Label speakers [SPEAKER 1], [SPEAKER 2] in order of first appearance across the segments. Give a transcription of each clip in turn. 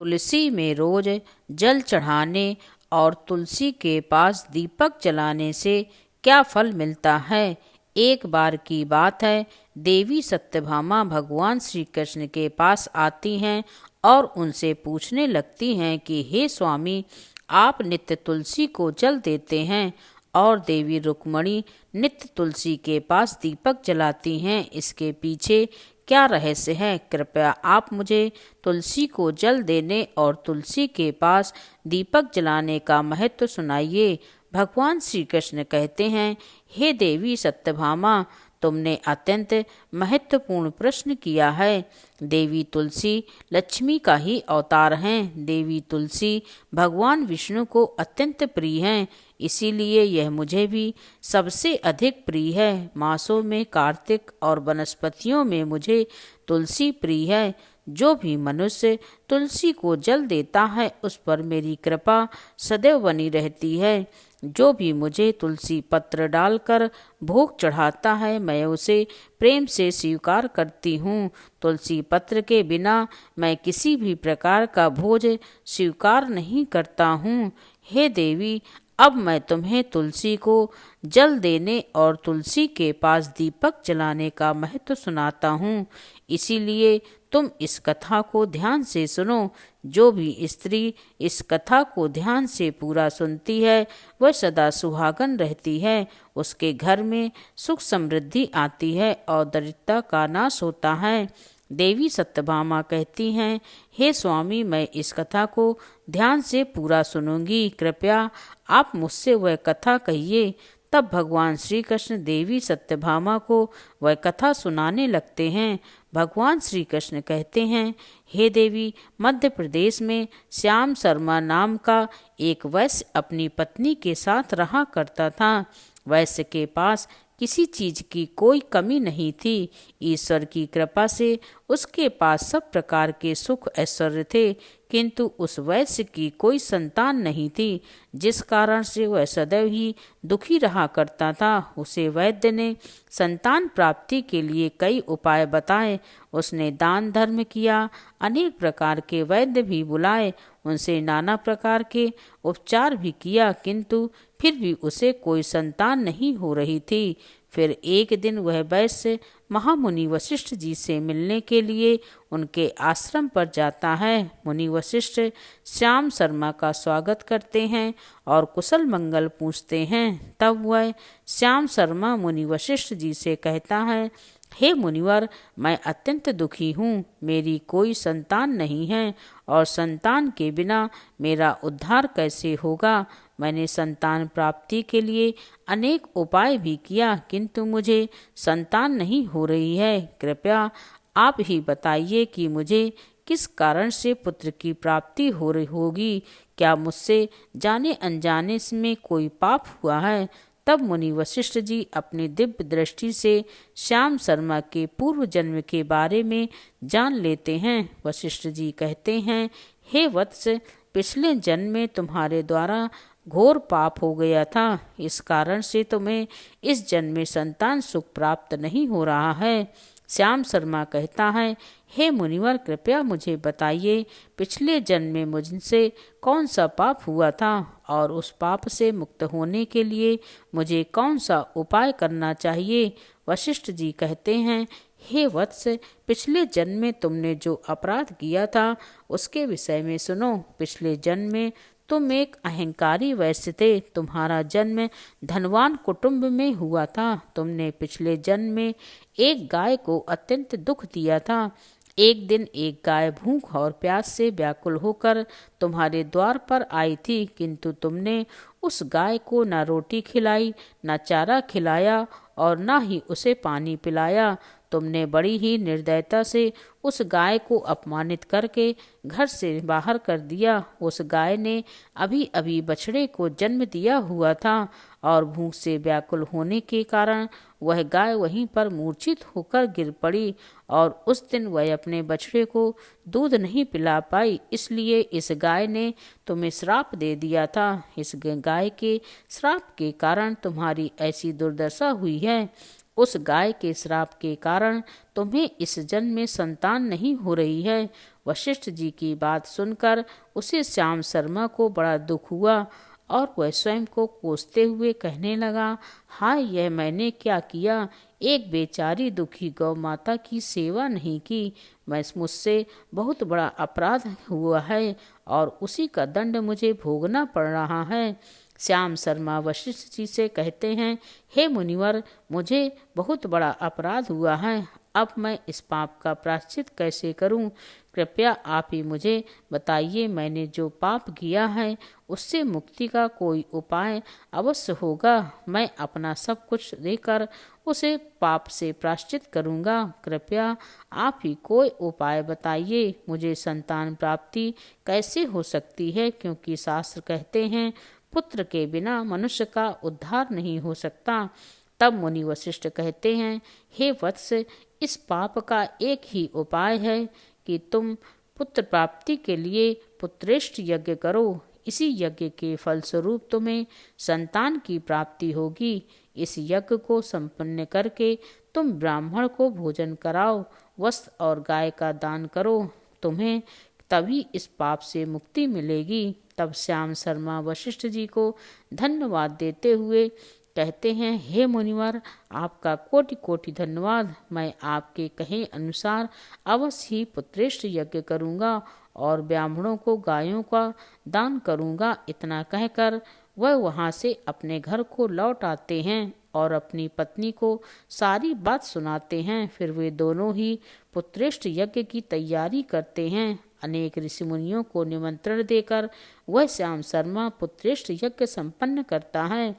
[SPEAKER 1] तुलसी में रोज जल चढ़ाने और तुलसी के पास दीपक जलाने से क्या फल मिलता है। एक बार की बात है, देवी सत्यभामा भगवान श्री कृष्ण के पास आती हैं और उनसे पूछने लगती हैं कि हे स्वामी, आप नित्य तुलसी को जल देते हैं और देवी रुक्मणी नित्य तुलसी के पास दीपक जलाती हैं, इसके पीछे क्या रहस्य है। कृपया आप मुझे तुलसी को जल देने और तुलसी के पास दीपक जलाने का महत्व सुनाइए। भगवान श्री कृष्ण कहते हैं, हे देवी सत्यभामा, तुमने अत्यंत महत्वपूर्ण प्रश्न किया है। देवी तुलसी लक्ष्मी का ही अवतार हैं। देवी तुलसी भगवान विष्णु को अत्यंत प्रिय हैं, इसीलिए यह मुझे भी सबसे अधिक प्रिय है। मासों में कार्तिक और वनस्पतियों में मुझे तुलसी प्रिय है। जो भी मनुष्य तुलसी को जल देता है उस पर मेरी कृपा सदैव बनी रहती है। जो भी मुझे तुलसी पत्र डालकर भोग चढ़ाता है मैं उसे प्रेम से स्वीकार करती हूँ। तुलसी पत्र के बिना मैं किसी भी प्रकार का भोज स्वीकार नहीं करता हूँ। हे देवी, अब मैं तुम्हें तुलसी को जल देने और तुलसी के पास दीपक जलाने का महत्व सुनाता हूँ, इसीलिए तुम इस कथा को ध्यान से सुनो। जो भी स्त्री इस कथा को ध्यान से पूरा सुनती है वह सदा सुहागन रहती है, उसके घर में सुख समृद्धि आती है और दरिद्रता का नाश होता है। देवी सत्यभामा कहती हैं, हे स्वामी, मैं इस कथा को ध्यान से पूरा सुनूंगी, कृपया आप मुझसे वह कथा कहिए। तब भगवान श्री कृष्ण देवी सत्यभामा को वह कथा सुनाने लगते हैं। भगवान श्री कृष्ण कहते हैं, हे देवी, मध्य प्रदेश में श्याम शर्मा नाम का एक वैश्य अपनी पत्नी के साथ रहा करता था। वैश्य के पास किसी चीज की कोई कमी नहीं थी। ईश्वर की कृपा से उसके पास सब प्रकार के सुख ऐश्वर्य थे, किंतु उस वैश्य की कोई संतान नहीं थी, जिस कारण से वह सदैव ही दुखी रहा करता था। उसे वैद्य ने संतान प्राप्ति के लिए कई उपाय बताए। उसने दान धर्म किया, अनेक प्रकार के वैद्य भी बुलाए, उनसे नाना प्रकार के उपचार भी किया, किंतु फिर भी उसे कोई संतान नहीं हो रही थी। फिर एक दिन वह वैश्य महामुनि वशिष्ठ जी से मिलने के लिए उनके आश्रम पर जाता है। मुनि वशिष्ठ श्याम शर्मा का स्वागत करते हैं और कुशल मंगल पूछते हैं। तब वह श्याम शर्मा मुनि वशिष्ठ जी से कहता है, हे मुनिवर, मैं अत्यंत दुखी हूँ। मेरी कोई संतान नहीं है और संतान के बिना मेरा उद्धार कैसे होगा। मैंने संतान प्राप्ति के लिए अनेक उपाय भी किया, किंतु मुझे संतान नहीं हो रही है। कृपया आप ही बताइए कि मुझे किस कारण से पुत्र की प्राप्ति हो रही होगी। क्या मुझसे जाने अनजाने में कोई पाप हुआ है। तब मुनि वशिष्ठ जी अपनी दिव्य दृष्टि से श्याम शर्मा के पूर्व जन्म के बारे में जान लेते हैं। वशिष्ठ जी कहते हैं, हे वत्स, पिछले जन्म में तुम्हारे द्वारा घोर पाप हो गया था, इस कारण से तुम्हें इस जन्म में संतान सुख प्राप्त नहीं हो रहा है। श्याम शर्मा कहता है, हे मुनिवर, कृपया मुझे बताइए, पिछले जन्म में मुझसे कौन सा पाप हुआ था और उस पाप से मुक्त होने के लिए मुझे कौन सा उपाय करना चाहिए। वशिष्ठ जी कहते हैं, हे वत्स, पिछले जन्म में तुमने जो अपराध किया था उसके विषय में सुनो। पिछले जन्म में तुम एक अहंकारी वैश्य थे। तुम्हारा जन्म धनवान कुटुंब में हुआ था। तुमने पिछले जन्म में एक गाय को अत्यंत दुख दिया था। एक दिन एक गाय भूख और प्यास से व्याकुल होकर तुम्हारे द्वार पर आई थी, किंतु तुमने उस गाय को न रोटी खिलाई, न चारा खिलाया और न ही उसे पानी पिलाया। तुमने बड़ी ही निर्दयता से उस गाय को अपमानित करके घर से बाहर कर दिया। उस गाय ने अभी अभी बछड़े को जन्म दिया हुआ था और भूख से व्याकुल होने के कारण वह गाय वहीं पर मूर्छित होकर गिर पड़ी और उस दिन वह अपने बछड़े को दूध नहीं पिला पाई, इसलिए इस गाय ने तुम्हें श्राप दे दिया था। इस गाय के श्राप के कारण तुम्हारी ऐसी दुर्दशा हुई है। उस गाय के श्राप के कारण तुम्हें इस जन्म में संतान नहीं हो रही है। वशिष्ठ जी की बात सुनकर उसे श्याम शर्मा को बड़ा दुख हुआ और वह स्वयं को कोसते हुए कहने लगा, हाय, यह मैंने क्या किया। एक बेचारी दुखी गौ माता की सेवा नहीं की। मुझसे बहुत बड़ा अपराध हुआ है और उसी का दंड मुझे भोगना पड़ रहा है। श्याम शर्मा वशिष्ठ जी से कहते हैं, हे मुनिवर, मुझे बहुत बड़ा अपराध हुआ है। अब मैं इस पाप का प्रायश्चित कैसे करूं? कृपया आप ही मुझे बताइए। मैंने जो पाप किया है उससे मुक्ति का कोई उपाय अवश्य होगा। मैं अपना सब कुछ देकर उसे पाप से प्रायश्चित करूंगा। कृपया आप ही कोई उपाय बताइए। मुझे संतान प्राप्ति कैसे हो सकती है, क्योंकि शास्त्र कहते हैं पुत्र के बिना मनुष्य का उद्धार नहीं हो सकता। तब मुनि वशिष्ठ कहते हैं, हे वत्स, इस पाप का एक ही उपाय है कि तुम पुत्र प्राप्ति के लिए पुत्रेष्ठ यज्ञ करो। इसी यज्ञ के फलस्वरूप तुम्हें संतान की प्राप्ति होगी। इस यज्ञ को संपन्न करके तुम ब्राह्मण को भोजन कराओ, वस्त्र और गाय का दान करो। तुम्हें तभी इस पाप से मुक्ति मिलेगी। तब श्याम शर्मा वशिष्ठ जी को धन्यवाद देते हुए कहते हैं, हे मुनिवर, आपका कोटि कोटि धन्यवाद। मैं आपके कहे अनुसार अवश्य ही पुत्रेष्ठ यज्ञ करूंगा और ब्राह्मणों को गायों का दान करूंगा। इतना कहकर वह वहां से अपने घर को लौट आते हैं और अपनी पत्नी को सारी बात सुनाते हैं। फिर वे दोनों ही पुत्रेष्ठ यज्ञ की तैयारी करते हैं। अनेक ऋषि मुनियों को निमंत्रण देकर वह श्याम शर्मा पुत्रेष्ठ यज्ञ संपन्न करता है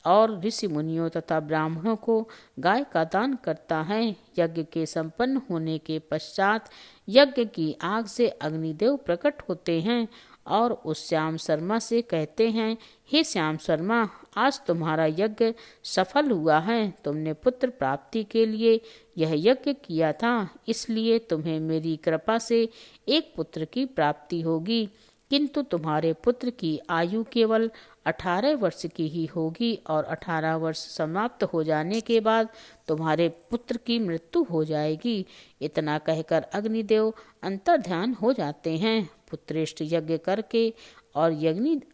[SPEAKER 1] और ऋषि मुनियों तथा ब्राह्मणों को गाय का दान करता है। यज्ञ के संपन्न होने के पश्चात यज्ञ की आग से अग्निदेव प्रकट होते हैं और उस श्याम शर्मा से कहते हैं, हे श्याम शर्मा, आज तुम्हारा यज्ञ सफल हुआ है। तुमने पुत्र प्राप्ति के लिए यह यज्ञ किया था, इसलिए तुम्हें मेरी कृपा से एक पुत्र की प्राप्ति होगी। किंतु तुम्हारे पुत्र की आयु केवल 18 वर्ष की ही होगी और 18 वर्ष समाप्त हो जाने के बाद तुम्हारे पुत्र की मृत्यु हो जाएगी। इतना कहकर अग्निदेव अंतर्ध्यान हो जाते हैं। पुत्रेष्ठ यज्ञ करके और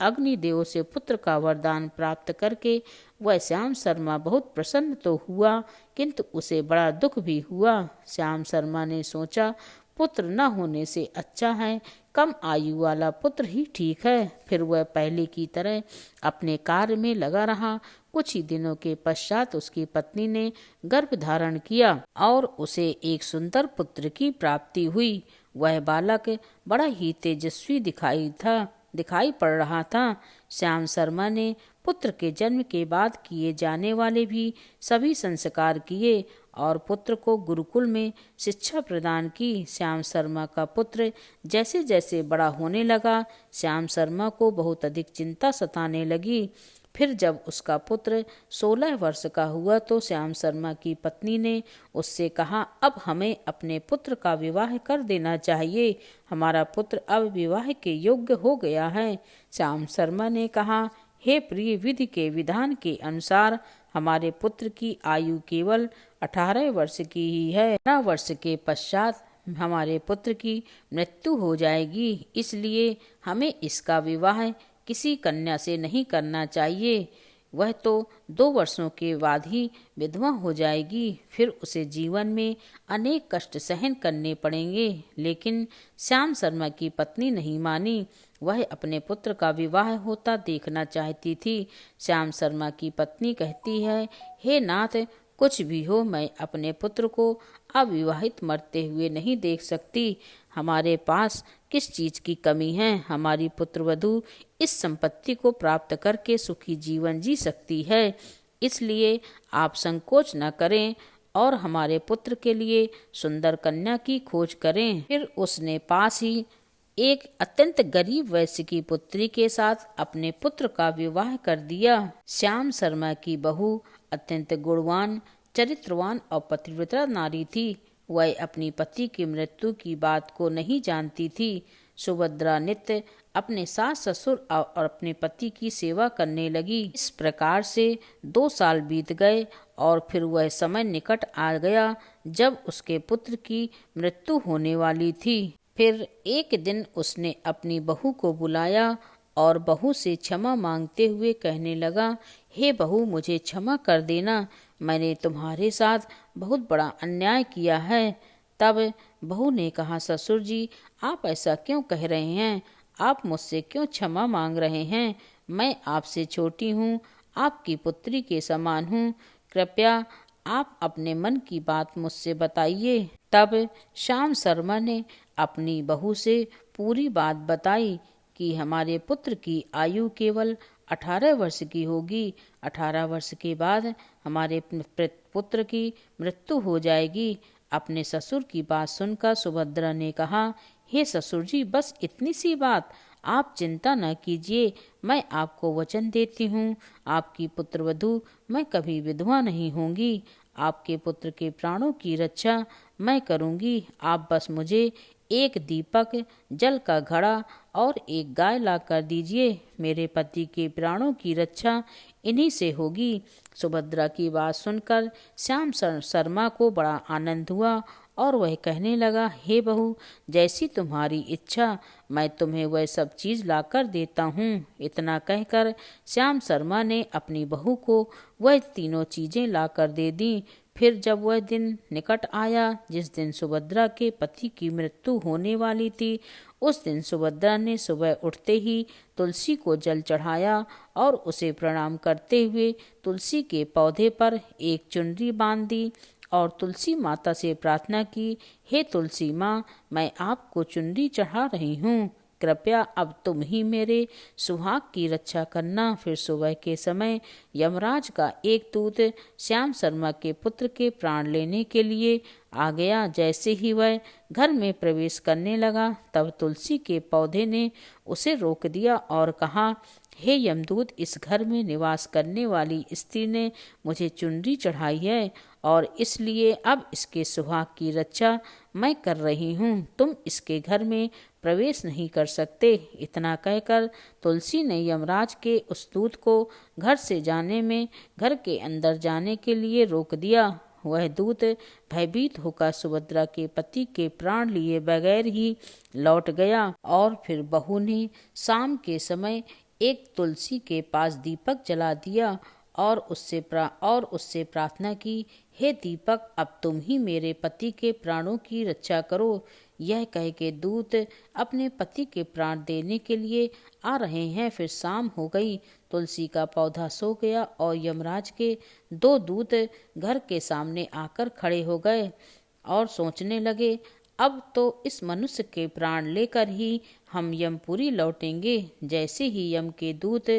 [SPEAKER 1] अग्निदेव से पुत्र का वरदान प्राप्त करके वह श्याम शर्मा बहुत प्रसन्न तो हुआ, किंतु उसे बड़ा दुख भी हुआ। श्याम शर्मा ने सोचा, पुत्र न होने से अच्छा है कम आयु वाला पुत्र ही ठीक है। फिर वह पहले की तरह अपने कार्य में लगा रहा। कुछ ही दिनों के पश्चात उसकी पत्नी ने गर्भ धारण किया और उसे एक सुंदर पुत्र की प्राप्ति हुई। वह बालक बड़ा ही तेजस्वी दिखाई पड़ रहा था। श्याम शर्मा ने पुत्र के जन्म के बाद किए जाने वाले भी सभी संस्कार किए और पुत्र को गुरुकुल में शिक्षा प्रदान की। श्याम शर्मा का पुत्र जैसे जैसे बड़ा होने लगा, श्याम शर्मा को बहुत अधिक चिंता सताने लगी। फिर जब उसका पुत्र 16 वर्ष का हुआ तो श्याम शर्मा की पत्नी ने उससे कहा, अब हमें अपने पुत्र का विवाह कर देना चाहिए। हमारा पुत्र अब विवाह के योग्य हो गया है। श्याम शर्मा ने कहा, हे प्रिय, विधि के विधान के अनुसार हमारे पुत्र की आयु केवल 18 वर्ष की ही है। 18 वर्ष के पश्चात हमारे पुत्र की मृत्यु हो जाएगी, इसलिए हमें इसका विवाह किसी कन्या से नहीं करना चाहिए। वह तो 2 वर्षों के बाद ही विधवा हो जाएगी। फिर उसे जीवन में अनेक कष्ट सहन करने पड़ेंगे। लेकिन श्याम शर्मा की पत्नी नहीं मानी। वह अपने पुत्र का विवाह होता देखना चाहती थी। श्याम शर्मा की पत्नी कहती है, हे नाथ, कुछ भी हो, मैं अपने पुत्र को अविवाहित मरते हुए नहीं देख सकती। हमारे पास किस चीज की कमी है? हमारी पुत्रवधू इस संपत्ति को प्राप्त करके सुखी जीवन जी सकती है। इसलिए आप संकोच न करें और हमारे पुत्र के लिए सुंदर कन्या की खोज करें। फिर उसने पास ही एक अत्यंत गरीब वैश्य की पुत्री के साथ अपने पुत्र का विवाह कर दिया। श्याम शर्मा की बहू अत्यंत गुणवान, चरित्रवान और पतिव्रता नारी थी। वह अपनी पति की मृत्यु की बात को नहीं जानती थी। सुभद्रा नित्य अपने सास ससुर और अपने पति की सेवा करने लगी। इस प्रकार से 2 साल बीत गए और फिर वह समय निकट आ गया जब उसके पुत्र की मृत्यु होने वाली थी। फिर एक दिन उसने अपनी बहू को बुलाया और बहू से क्षमा मांगते हुए कहने लगा, हे बहू, मुझे क्षमा कर देना, मैंने तुम्हारे साथ बहुत बड़ा अन्याय किया है। तब बहू ने कहा, ससुर जी, आप ऐसा क्यों कह रहे हैं? आप मुझसे क्यों क्षमा मांग रहे हैं? मैं आपसे छोटी हूँ, आपकी पुत्री के समान हूँ। कृपया आप अपने मन की बात मुझसे बताइए। तब श्याम शर्मा ने अपनी बहू से पूरी बात बताई कि हमारे पुत्र की आयु केवल 18 वर्ष की होगी। 18 वर्ष के बाद हमारे पुत्र की मृत्यु हो जाएगी। अपने ससुर की बात सुनकर सुभद्रा ने कहा, हे ससुर जी, बस इतनी सी बात, आप चिंता न कीजिए। मैं आपको वचन देती हूँ, आपकी पुत्रवधू मैं कभी विधवा नहीं होंगी। आपके पुत्र के प्राणों की रक्षा मैं करूँगी। आप बस मुझे एक दीपक, जल का घड़ा और एक गाय ला कर दीजिए। मेरे पति के प्राणों की रक्षा इन्हीं से होगी। सुभद्रा की बात सुनकर श्याम शर्मा को बड़ा आनंद हुआ और वह कहने लगा, हे बहू, जैसी तुम्हारी इच्छा, मैं तुम्हें वह सब चीज़ ला कर देता हूँ। इतना कहकर श्याम शर्मा ने अपनी बहू को वह तीनों चीज़ें ला कर दे दी। फिर जब वह दिन निकट आया जिस दिन सुभद्रा के पति की मृत्यु होने वाली थी, उस दिन सुभद्रा ने सुबह उठते ही तुलसी को जल चढ़ाया और उसे प्रणाम करते हुए तुलसी के पौधे पर एक चुनरी बांध दी और तुलसी माता से प्रार्थना की, हे तुलसी माँ, मैं आपको चुनरी चढ़ा रही हूँ, कृपया अब तुम ही मेरे सुहाग की रक्षा करना। फिर सुबह के समय यमराज का एक दूत श्याम शर्मा के पुत्र के प्राण लेने के लिए आ गया। जैसे ही वह घर में प्रवेश करने लगा, तब तुलसी के पौधे ने उसे रोक दिया और कहा, हे यमदूत, इस घर में निवास करने वाली स्त्री ने मुझे चुनरी चढ़ाई है और इसलिए अब इसके सुहाग की रक्षा मैं कर रही हूँ। तुम इसके घर में प्रवेश नहीं कर सकते। इतना कहकर तुलसी ने यमराज के उस दूत को घर से जाने में, घर के अंदर जाने के लिए रोक दिया। वह दूत भयभीत होकर सुभद्रा के पति के प्राण लिए बगैर ही लौट गया और फिर बहू ने शाम के समय एक तुलसी के पास दीपक जला दिया और उससे प्रार्थना की, हे दीपक, अब तुम ही मेरे पति के प्राणों की रक्षा करो। यह कह के दूत अपने पति के प्राण देने के लिए आ रहे हैं। फिर शाम हो गई, तुलसी का पौधा सो गया और यमराज के दो दूत घर के सामने आकर खड़े हो गए और सोचने लगे, अब तो इस मनुष्य के प्राण लेकर ही हम यमपुरी लौटेंगे। जैसे ही यम के दूत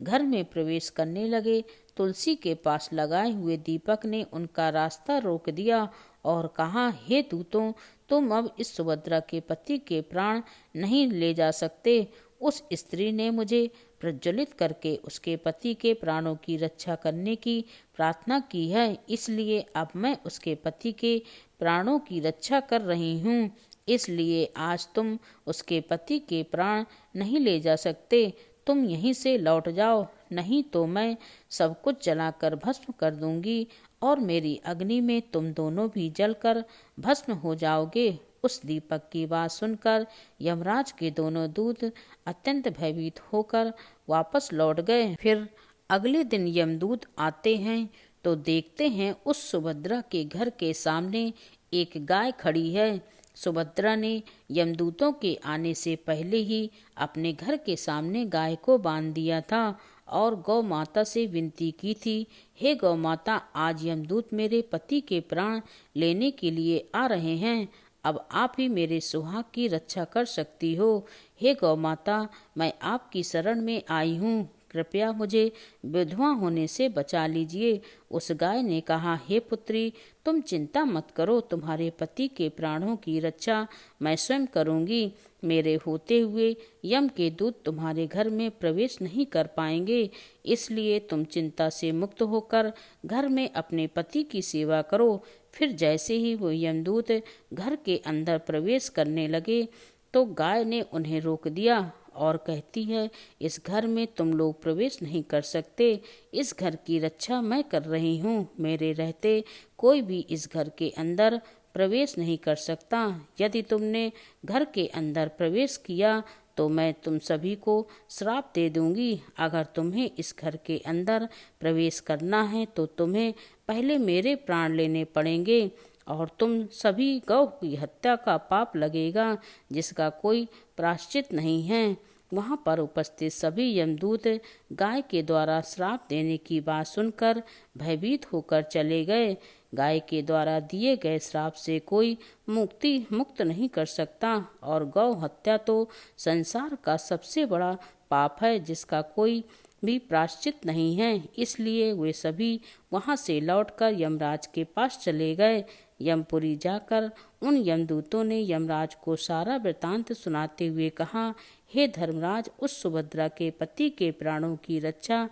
[SPEAKER 1] घर में प्रवेश करने लगे, तुलसी के पास लगाए हुए दीपक ने उनका रास्ता रोक दिया और कहा, हे दूतों, तुम अब इस सुभद्रा के पति के प्राण नहीं ले जा सकते। उस स्त्री ने मुझे प्रज्वलित करके उसके पति के प्राणों की रक्षा करने की प्रार्थना की है, इसलिए अब मैं उसके पति के प्राणों की रक्षा कर रही हूँ। इसलिए आज तुम उसके पति के प्राण नहीं ले जा सकते। तुम यहीं से लौट जाओ, नहीं तो मैं सब कुछ जलाकर भस्म कर दूंगी और मेरी अग्नि में तुम दोनों भी जलकर भस्म हो जाओगे। उस दीपक की बात सुनकर यमराज के दोनों दूत अत्यंत भयभीत होकर वापस लौट गए। फिर अगले दिन यमदूत आते हैं तो देखते हैं उस सुभद्रा के घर के सामने एक गाय खड़ी है। सुभद्रा ने यमदूतों के आने से पहले ही अपने घर के सामने गाय को बांध दिया था और गौ माता से विनती की थी, हे गौ माता, आज यमदूत मेरे पति के प्राण लेने के लिए आ रहे हैं। अब आप ही मेरे सुहाग की रक्षा कर सकती हो। हे गौ माता, मैं आपकी शरण में आई हूँ, कृपया मुझे विधवा होने से बचा लीजिए। उस गाय ने कहा, हे पुत्री, तुम चिंता मत करो, तुम्हारे पति के प्राणों की रक्षा मैं स्वयं करूंगी। मेरे होते हुए यम के दूत तुम्हारे घर में प्रवेश नहीं कर पाएंगे, इसलिए तुम चिंता से मुक्त होकर घर में अपने पति की सेवा करो। फिर जैसे ही वो यमदूत घर के अंदर प्रवेश करने लगे तो गाय ने उन्हें रोक दिया और कहती है, इस घर में तुम लोग प्रवेश नहीं कर सकते। इस घर की रक्षा मैं कर रही हूँ। मेरे रहते कोई भी इस घर के अंदर प्रवेश नहीं कर सकता। यदि तुमने घर के अंदर प्रवेश किया तो मैं तुम सभी को श्राप दे दूंगी। अगर तुम्हें इस घर के अंदर प्रवेश करना है तो तुम्हें पहले मेरे प्राण लेने पड़ेंगे और तुम सभी गौ की हत्या का पाप लगेगा जिसका कोई प्रायश्चित नहीं है। वहां पर उपस्थित सभी यमदूत गाय के द्वारा श्राप देने की बात सुनकर भयभीत होकर चले गए। गाय के द्वारा दिए गए श्राप से कोई मुक्त नहीं कर सकता और गौ हत्या तो संसार का सबसे बड़ा पाप है जिसका कोई भी प्रायश्चित नहीं है। इसलिए वे सभी वहां से लौटकर यमराज के पास चले गए। यमपुरी जाकर उन यमदूतों ने यमराज को सारा वृतांत सुनाते हुए कहा, हे धर्मराज, उस सुभद्रा के पति के प्राणों की रक्षा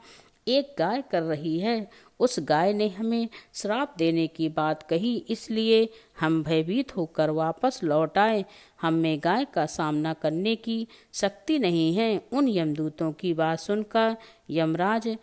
[SPEAKER 1] एक गाय कर रही है। उस गाय ने हमें श्राप देने की बात कही, इसलिए हम भयभीत होकर वापस लौट आए। हम में गाय का सामना करने की शक्ति नहीं है। उन यमदूतों की बात सुनकर यमराज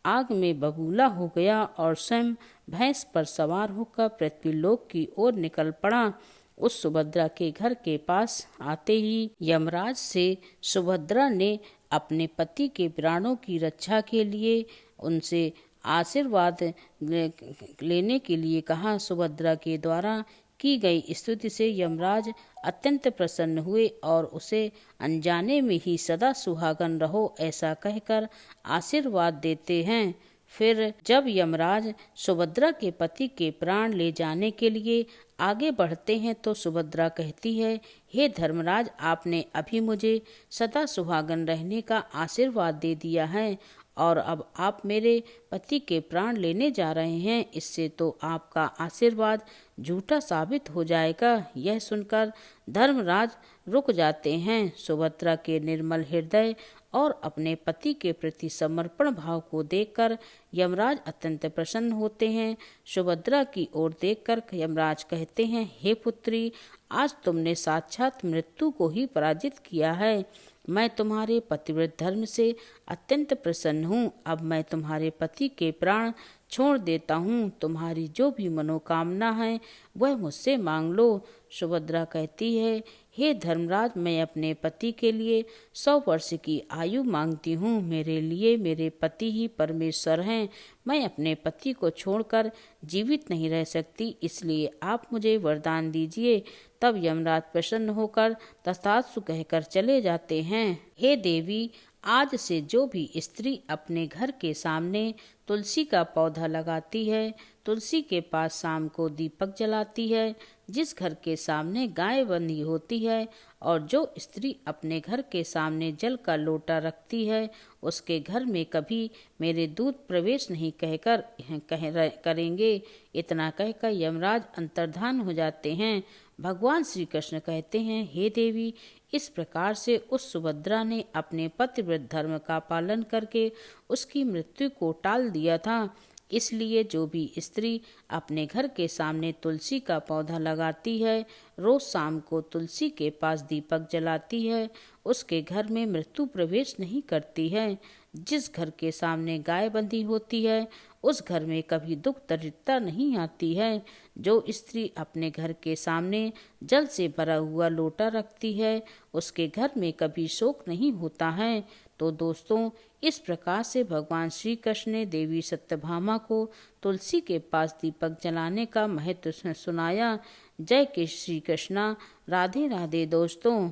[SPEAKER 1] आग में बबूला हो गया और स्वयं भैंस पर सवार होकर पृथ्वीलोक की ओर निकल पड़ा। उस सुभद्रा के घर के पास आते ही यमराज से सुभद्रा ने अपने पति के प्राणों की रक्षा के लिए उनसे आशीर्वाद लेने के लिए कहा। सुभद्रा के द्वारा की गई स्तुति से यमराज अत्यंत प्रसन्न हुए और उसे अनजाने में ही सदा सुहागन रहो ऐसा कहकर आशीर्वाद देते हैं। फिर जब यमराज सुभद्रा के पति के प्राण ले जाने के लिए आगे बढ़ते हैं तो सुभद्रा कहती है, हे धर्मराज, आपने अभी मुझे सदा सुहागन रहने का आशीर्वाद दे दिया है और अब आप मेरे पति के प्राण लेने जा रहे हैं। इससे तो आपका आशीर्वाद झूठा साबित हो जाएगा। यह सुनकर धर्मराज रुक जाते हैं। सुभद्रा के निर्मल हृदय और अपने पति के प्रति समर्पण भाव को देखकर यमराज अत्यंत प्रसन्न होते हैं। सुभद्रा की ओर देखकर यमराज कहते हैं, हे पुत्री, आज तुमने साक्षात मृत्यु को ही पराजित किया है। मैं तुम्हारे पतिव्रत धर्म से अत्यंत प्रसन्न हूँ। अब मैं तुम्हारे पति के प्राण छोड़ देता हूँ। तुम्हारी जो भी मनोकामना है वह मुझसे मांग लो। सुभद्रा कहती है, हे धर्मराज, मैं अपने पति के लिए 100 वर्ष की आयु मांगती हूँ। मेरे लिए मेरे पति ही परमेश्वर हैं। मैं अपने पति को छोड़कर जीवित नहीं रह सकती, इसलिए आप मुझे वरदान दीजिए। तब यमराज प्रसन्न होकर तथास्तु कहकर चले जाते हैं। हे देवी, आज से जो भी स्त्री अपने घर के सामने तुलसी का पौधा लगाती है, तुलसी के पास शाम को दीपक जलाती है, जिस घर के सामने गाय बंधी होती है और जो स्त्री अपने घर के सामने जल का लोटा रखती है, उसके घर में कभी मेरे दूत प्रवेश नहीं करेंगे। इतना कहकर यमराज अंतर्धान हो जाते हैं। भगवान श्री कृष्ण कहते हैं, हे देवी, इस प्रकार से उस सुभद्रा ने अपने पतिव्रत धर्म का पालन करके उसकी मृत्यु को टाल दिया था। इसलिए जो भी स्त्री अपने घर के सामने तुलसी का पौधा लगाती है, रोज शाम को तुलसी के पास दीपक जलाती है, उसके घर में मृत्यु प्रवेश नहीं करती है। जिस घर के सामने गाय बंधी होती है, उस घर में कभी दुख दरिद्रता नहीं आती है। जो स्त्री अपने घर के सामने जल से भरा हुआ लोटा रखती है, उसके घर में कभी शोक नहीं होता है। तो दोस्तों, इस प्रकार से भगवान श्री कृष्ण ने देवी सत्यभामा को तुलसी के पास दीपक जलाने का महत्व सुनाया। जय श्री कृष्णा। राधे राधे दोस्तों।